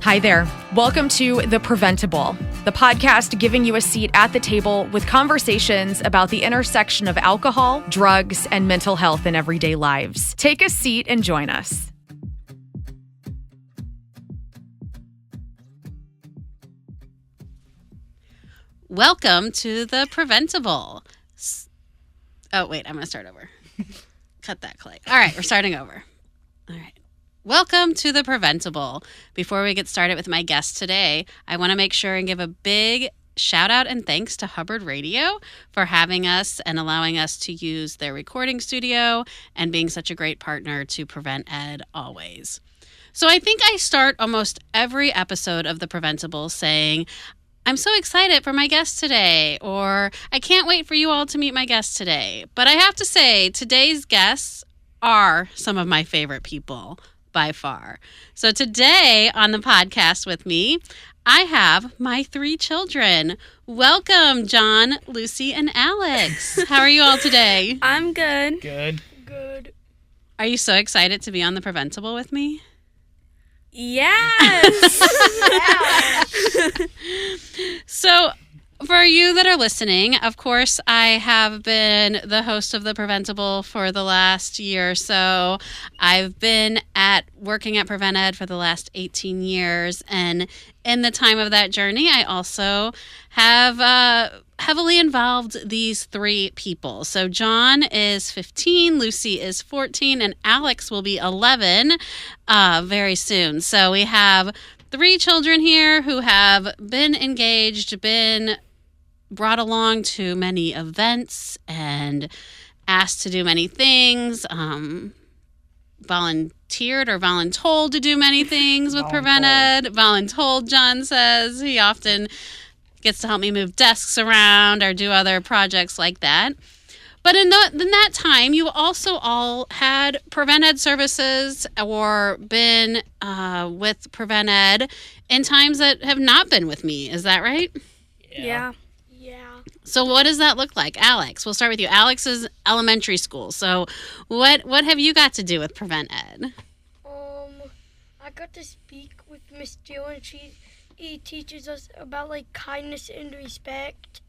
Hi there. Welcome to The Preventable, the podcast giving you a seat at the table with conversations about the intersection of alcohol, drugs, and mental health in everyday lives. Take a seat and join us. Welcome to The Preventable. Oh, wait, I'm going to start over. Cut that, Clay. All right, we're starting over. All right. Welcome to The Preventable. Before we get started with my guest today, I want to make sure and give a big shout out and thanks to Hubbard Radio for having us and allowing us to use their recording studio and being such a great partner to Prevent+Ed always. So I think I start almost every episode of The Preventable saying, I'm so excited for my guest today, or I can't wait for you all to meet my guest today. But I have to say, today's guests are some of my favorite people by far. So today on the podcast with me, I have my 3 children. Welcome, John, Lucy, and Alex. How are you all today? I'm good. Good. Are you so excited to be on The Preventable with me? Yes. So for you that are listening, of course, I have been the host of The Preventable for the last year or so. I've been working at Prevent+Ed for the last 18 years. And in the time of that journey, I also have heavily involved these 3 people. So John is 15, Lucy is 14, and Alex will be 11 very soon. So we have 3 children here who have been engaged, been brought along to many events and asked to do many things, volunteered or voluntold to do many things with Prevent+Ed. Voluntold, John says. He often gets to help me move desks around or do other projects like that. But in that time, you also all had Prevent+Ed services or been with Prevent+Ed in times that have not been with me. Is that right? Yeah. So what does that look like? Alex, we'll start with you. Alex is elementary school. So what have you got to do with Prevent+Ed? I got to speak with Miss Jill, and she teaches us about kindness and respect.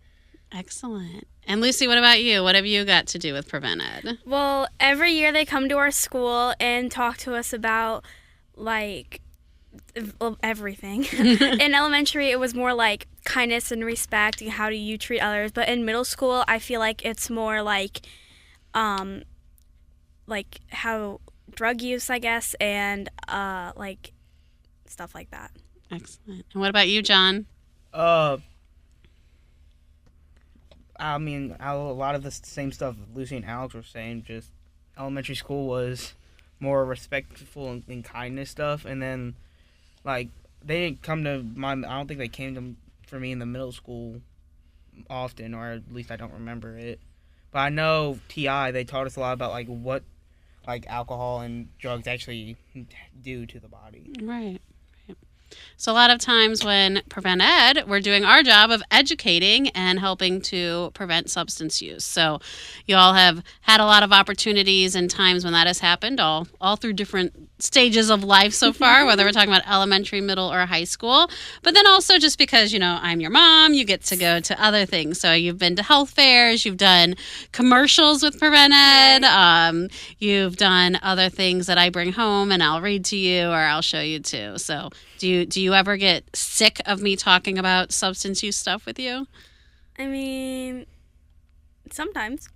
Excellent. And Lucy, what about you? What have you got to do with Prevent+Ed? Well, every year they come to our school and talk to us about everything. In elementary, it was more kindness and respect and how do you treat others. But in middle school, I feel like it's more how drug use, I guess, and stuff like that. Excellent. And what about you, John? I mean, a lot of the same stuff Lucy and Alex were saying. Just elementary school was more respectful and kindness stuff, and then they didn't come to I don't think they came for me in the middle school often, or at least I don't remember it. But I know TI, they taught us a lot about what alcohol and drugs actually do to the body. Right. So a lot of times when Prevent+Ed, we're doing our job of educating and helping to prevent substance use. So you all have had a lot of opportunities and times when that has happened, all through different stages of life so far, whether we're talking about elementary, middle, or high school. But then also just because, I'm your mom, you get to go to other things. So you've been to health fairs, you've done commercials with Prevent+Ed, you've done other things that I bring home and I'll read to you or I'll show you too. So do you ever get sick of me talking about substance use stuff with you? I mean, sometimes.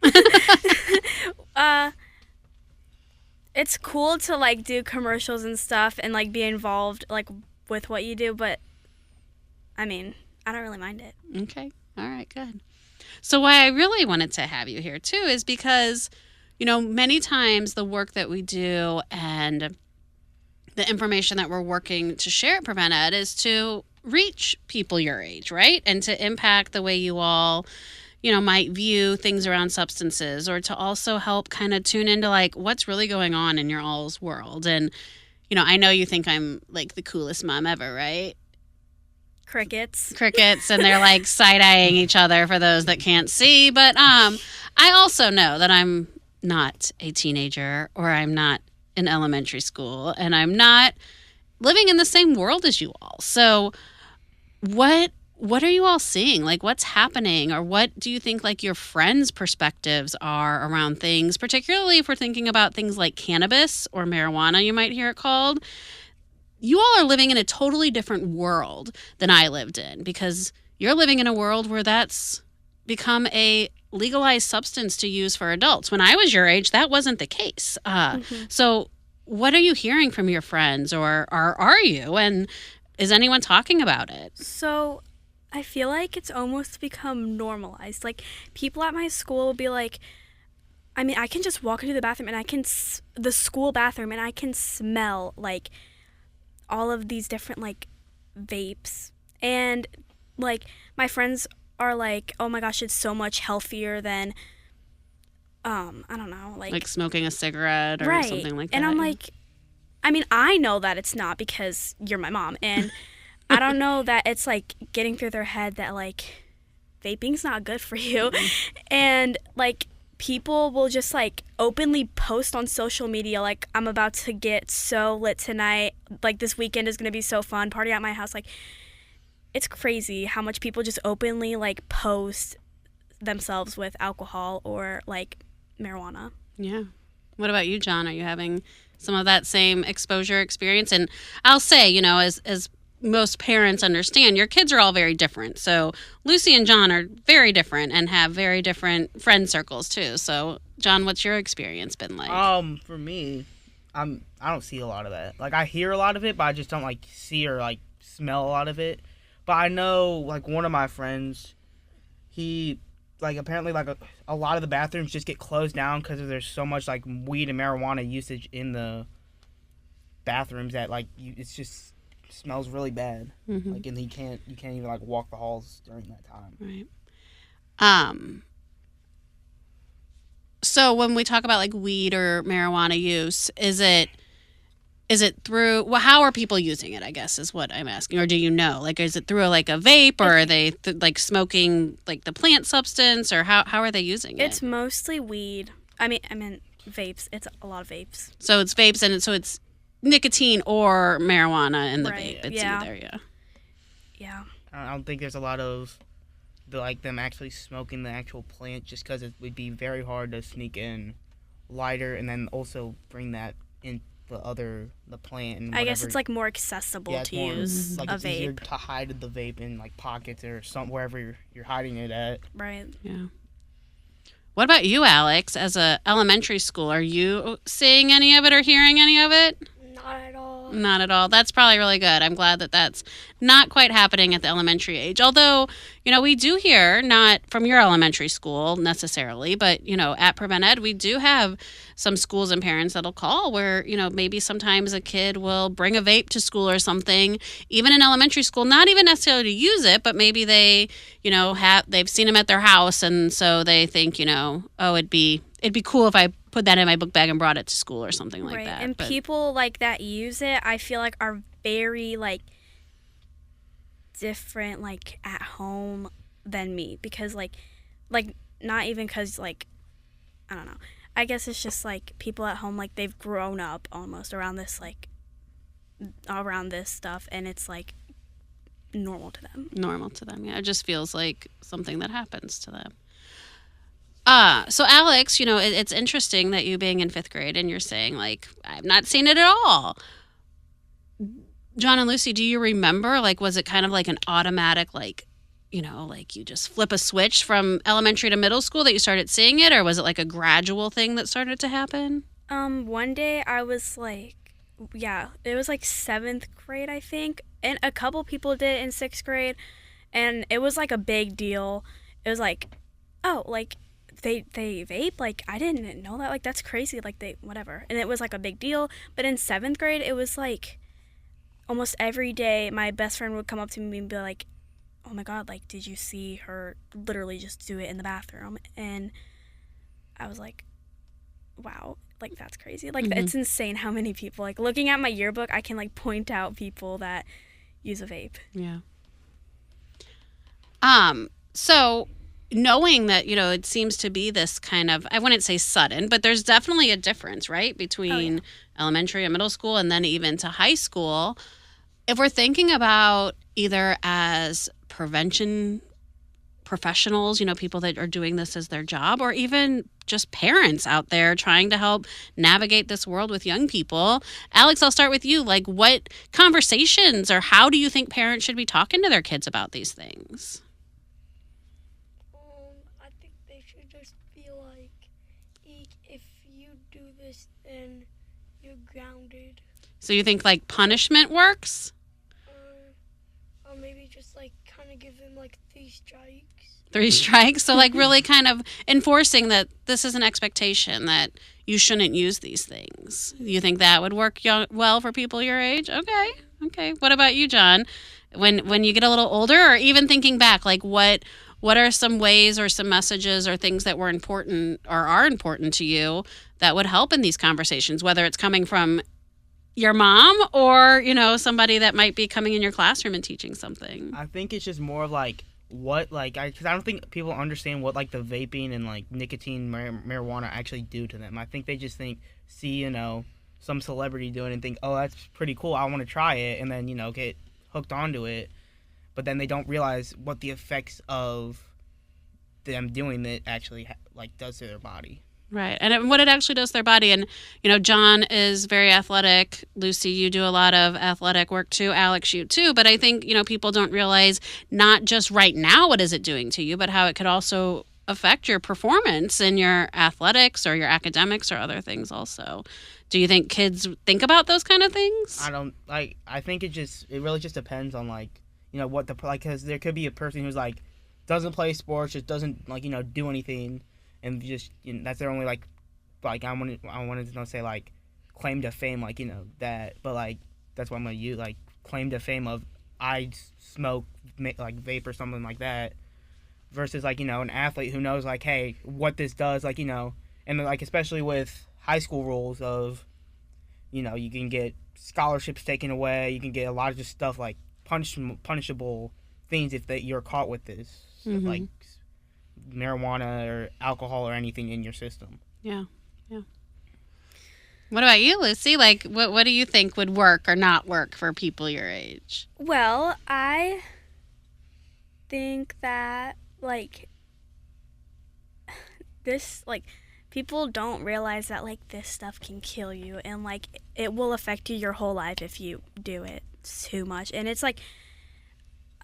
It's cool to do commercials and stuff and be involved with what you do, but I mean, I don't really mind it. Okay. All right, good. So why I really wanted to have you here too is because, many times the work that we do and the information that we're working to share at Prevent+Ed is to reach people your age, right? And to impact the way you all, might view things around substances, or to also help kind of tune into what's really going on in your all's world. And, I know you think I'm the coolest mom ever, right? Crickets, and they're side-eyeing each other for those that can't see. But I also know that I'm not a teenager, or I'm not in elementary school, and I'm not living in the same world as you all. So what are you all seeing? Like, what's happening, or what do you think like your friends' perspectives are around things, particularly if we're thinking about things like cannabis or marijuana, you might hear it called. You all are living in a totally different world than I lived in, because you're living in a world where that's become a legalized substance to use for adults. When I was your age, that wasn't the case. So what are you hearing from your friends, or are you? And is anyone talking about it? So I feel like it's almost become normalized. Like, people at my school will be like, I mean, I can just walk into the bathroom and the school bathroom, and I can smell like all of these different like vapes. And like, my friends are like, oh my gosh, it's so much healthier than, I don't know, like smoking a cigarette or something like that. And I'm like, I mean, I know that it's not, because you're my mom, and I don't know that it's like getting through their head that like vaping's not good for you. And like, people will just like openly post on social media like, I'm about to get so lit tonight, like this weekend is gonna be so fun, party at my house. Like, it's crazy how much people just openly like post themselves with alcohol or like marijuana. Yeah. What about you, John? Are you having some of that same exposure experience? And I'll say, you know, as most parents understand, your kids are all very different. So Lucy and John are very different and have very different friend circles too. So John, what's your experience been like? For me, I don't see a lot of that. Like, I hear a lot of it, but I just don't like see or like smell a lot of it. But I know, like, one of my friends, he, like, apparently, like, a lot of the bathrooms just get closed down because there's so much, like, weed and marijuana usage in the bathrooms that, like, it's just smells really bad. Like, and you can't even, like, walk the halls during that time. Right. So when we talk about, like, weed or marijuana use, is it through, well, how are people using it, I guess, is what I'm asking. Or do you know? Like, is it through, like, a vape, or are they, like, smoking, like, the plant substance, or how are they using it? It's mostly weed. I mean, vapes. It's a lot of vapes. So it's vapes, and so it's nicotine or marijuana in the Right. vape. It's Yeah. Yeah. I don't think there's a lot of them actually smoking the actual plant, just because it would be very hard to sneak in lighter and then also bring that in the plant. And I guess it's like more accessible to use like a it's easier vape. to hide the vape in like pockets or wherever you're hiding it at. Right. Yeah. What about you, Alex? As a elementary school, are you seeing any of it or hearing any of it? Not at all. Not at all. That's probably really good. I'm glad that that's not quite happening at the elementary age. Although, you know, we do hear, not from your elementary school necessarily, but, you know, at Prevent+Ed, we do have some schools and parents that'll call where, you know, maybe sometimes a kid will bring a vape to school or something, even in elementary school, not even necessarily to use it, but maybe they, you know, they've seen them at their house, and so they think, you know, oh, it'd be cool if I put that in my book bag and brought it to school or something like that. And people like that use it, I feel like, are very like different like at home than me, because like not even because like, I don't know, I guess it's just like people at home, like they've grown up almost around this stuff, and it's like normal to them. Yeah, it just feels like something that happens to them. So Alex, you know, it's interesting that you being in 5th grade and you're saying, like, I've not seen it at all. John and Lucy, do you remember, like, was it kind of like an automatic, like, you know, like you just flip a switch from elementary to middle school that you started seeing it, or was it like a gradual thing that started to happen? One day I was like, yeah, it was like 7th grade, I think, and a couple people did it in 6th grade, and it was like a big deal. It was like, oh, like, they vape, like, I didn't know that, like, that's crazy, like, they whatever, and it was like a big deal. But in 7th grade, it was like almost every day my best friend would come up to me and be like, oh my god, like, did you see her literally just do it in the bathroom? And I was like, wow, like, that's crazy, like, it's insane how many people, like, looking at my yearbook, I can like point out people that use a vape. Yeah. So knowing that, it seems to be this kind of, I wouldn't say sudden, but there's definitely a difference, right, between elementary and middle school and then even to high school. If we're thinking about either as prevention professionals, people that are doing this as their job, or even just parents out there trying to help navigate this world with young people. Alex, I'll start with you. Like, what conversations or how do you think parents should be talking to their kids about these things? I think they should just be like, if you do this, then you're grounded. So you think like punishment works? Or maybe just like kind of give them like 3 strikes. 3 strikes? So like really kind of enforcing that this is an expectation that you shouldn't use these things. You think that would work well for people your age? Okay. What about you, John? When you get a little older, or even thinking back, like what are some ways or some messages or things that were important or are important to you that would help in these conversations, whether it's coming from your mom or, somebody that might be coming in your classroom and teaching something? I think it's just more of like because I don't think people understand what like the vaping and like nicotine marijuana actually do to them. I think they just see some celebrity doing it and think, oh, that's pretty cool, I want to try it, and then get hooked onto it, but then they don't realize what the effects of them doing it actually does to their body. Right. And what it actually does to their body. And, John is very athletic. Lucy, you do a lot of athletic work too. Alex, you too. But I think, people don't realize not just right now what is it doing to you, but how it could also affect your performance in your athletics or your academics or other things also. Do you think kids think about those kind of things? I think it really just depends on what because there could be a person who's doesn't play sports, just doesn't do anything, and just that's their only I wanted to say claim to fame that, but that's what I'm gonna use claim to fame of I smoke vape or something like that, versus an athlete who knows hey, what this does, and especially with high school rules of you can get scholarships taken away, you can get a lot of just stuff punishable things if you're caught with this, Mm-hmm. Marijuana or alcohol or anything in your system. Yeah. What about you, Lucy? What do you think would work or not work for people your age? Well, I think that this people don't realize that this stuff can kill you, and it will affect you your whole life if you do it too much. And it's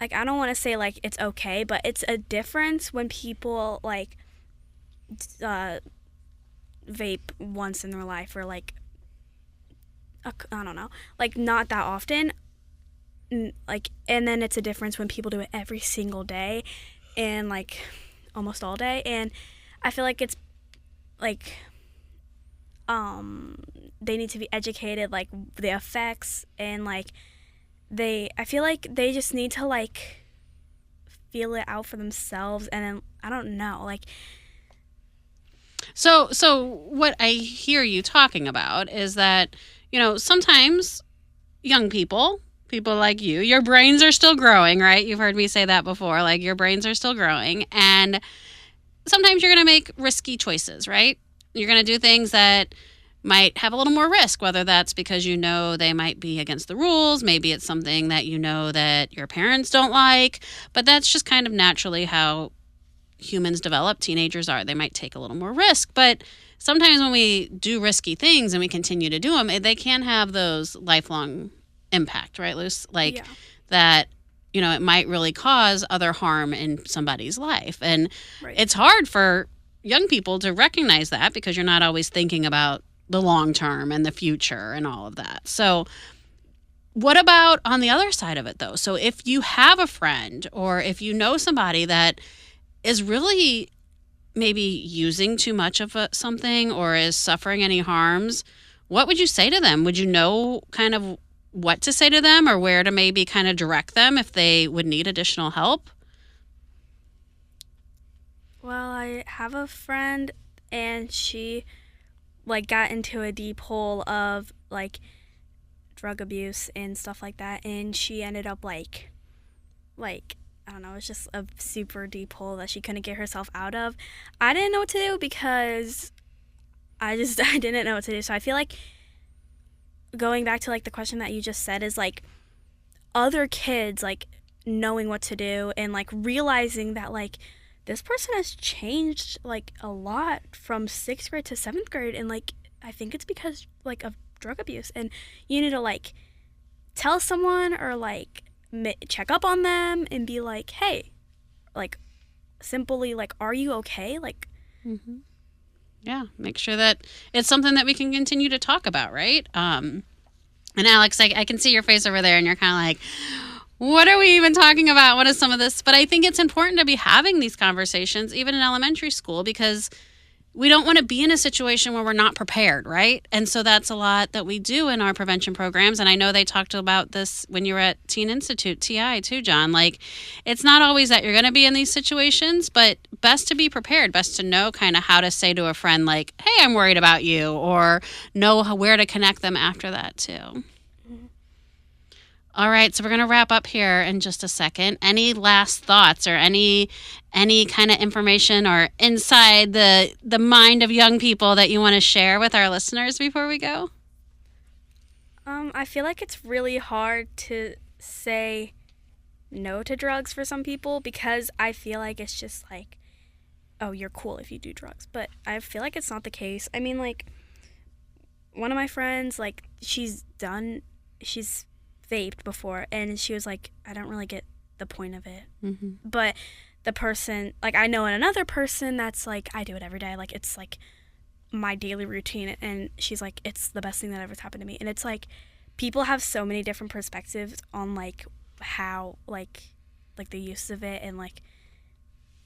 I don't want to say it's okay, but it's a difference when people vape once in their life, or I don't know, not that often, and then it's a difference when people do it every single day and almost all day. And I feel it's they need to be educated the effects, and I feel they just need to feel it out for themselves, and then I don't know So what I hear you talking about is that sometimes young people like you, your brains are still growing, right? You've heard me say that before, your brains are still growing, and sometimes you're going to make risky choices, right? You're going to do things that might have a little more risk, whether that's because they might be against the rules, maybe it's something that that your parents don't like, but that's just kind of naturally how humans develop. Teenagers are. They might take a little more risk, but sometimes when we do risky things and we continue to do them, they can have those lifelong impact, right, Luce? That, it might really cause other harm in somebody's life. And It's hard for young people to recognize that because you're not always thinking about the long term and the future and all of that. So what about on the other side of it, though? So if you have a friend or if you know somebody that is really maybe using too much of something or is suffering any harms, what would you say to them? Would you know kind of what to say to them or where to maybe kind of direct them if they would need additional help? Well, I have a friend, and she got into a deep hole of drug abuse and stuff like that, and she ended up I I don't know, it's just a super deep hole that she couldn't get herself out of. I didn't know what to do because I didn't know what to do. So I feel like going back to like the question that you just said is like other kids like knowing what to do and like realizing that like this person has changed like a lot from 6th grade to 7th grade, and like I think it's because like of drug abuse, and you need to like tell someone or like check up on them and be like, hey, like simply like, are you okay? Like Yeah, make sure that it's something that we can continue to talk about, right? And Alex, I can see your face over there and you're kind of like, what are we even talking about? What is some of this? But I think it's important to be having these conversations, even in elementary school, because we don't want to be in a situation where we're not prepared, right? And so that's a lot that we do in our prevention programs. And I know they talked about this when you were at Teen Institute, TI too, John. Like, it's not always that you're going to be in these situations, but best to be prepared, best to know kind of how to say to a friend, like, hey, I'm worried about you, or know where to connect them after that too. All right, so we're going to wrap up here in just a second. Any last thoughts or any kind of information or inside the mind of young people that you want to share with our listeners before we go? I feel like it's really hard to say no to drugs for some people because I feel like it's just like, oh, you're cool if you do drugs. But I feel like it's not the case. I mean, like, one of my friends, like, she's vaped before, and she was like, I don't really get the point of it. But the person, like, I know another person that's like, I do it every day, like, it's like my daily routine, and she's like, it's the best thing that ever happened to me. And it's like, people have so many different perspectives on like how like the use of it and like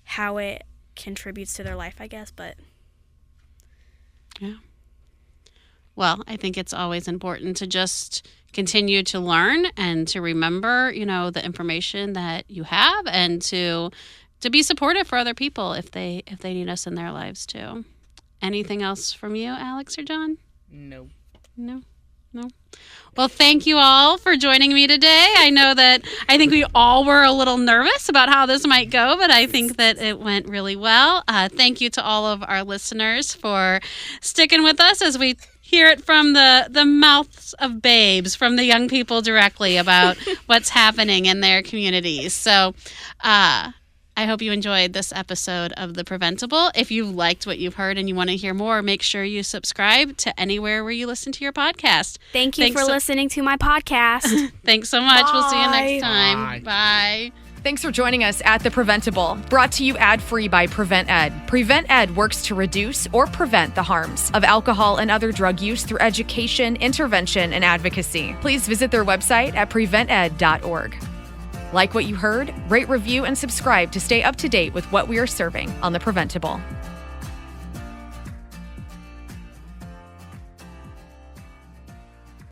how it contributes to their life, I guess. But yeah, well, I think it's always important to just continue to learn and to remember, you know, the information that you have, and to be supportive for other people if they need us in their lives too. Anything else from you, Alex or John? No. Well, thank you all for joining me today. I think we all were a little nervous about how this might go, but I think that it went really well. Thank you to all of our listeners for sticking with us as we hear it from the mouths of babes, from the young people directly about what's happening in their communities. So I hope you enjoyed this episode of The Preventable. If you liked what you've heard and you want to hear more, make sure you subscribe to anywhere where you listen to your podcast. Thanks for listening to my podcast. Thanks so much. Bye. We'll see you next time. Bye. Thanks for joining us at The Preventable, brought to you ad-free by Prevent+Ed. Prevent+Ed works to reduce or prevent the harms of alcohol and other drug use through education, intervention, and advocacy. Please visit their website at prevented.org. Like what you heard? Rate, review, and subscribe to stay up to date with what we are serving on The Preventable.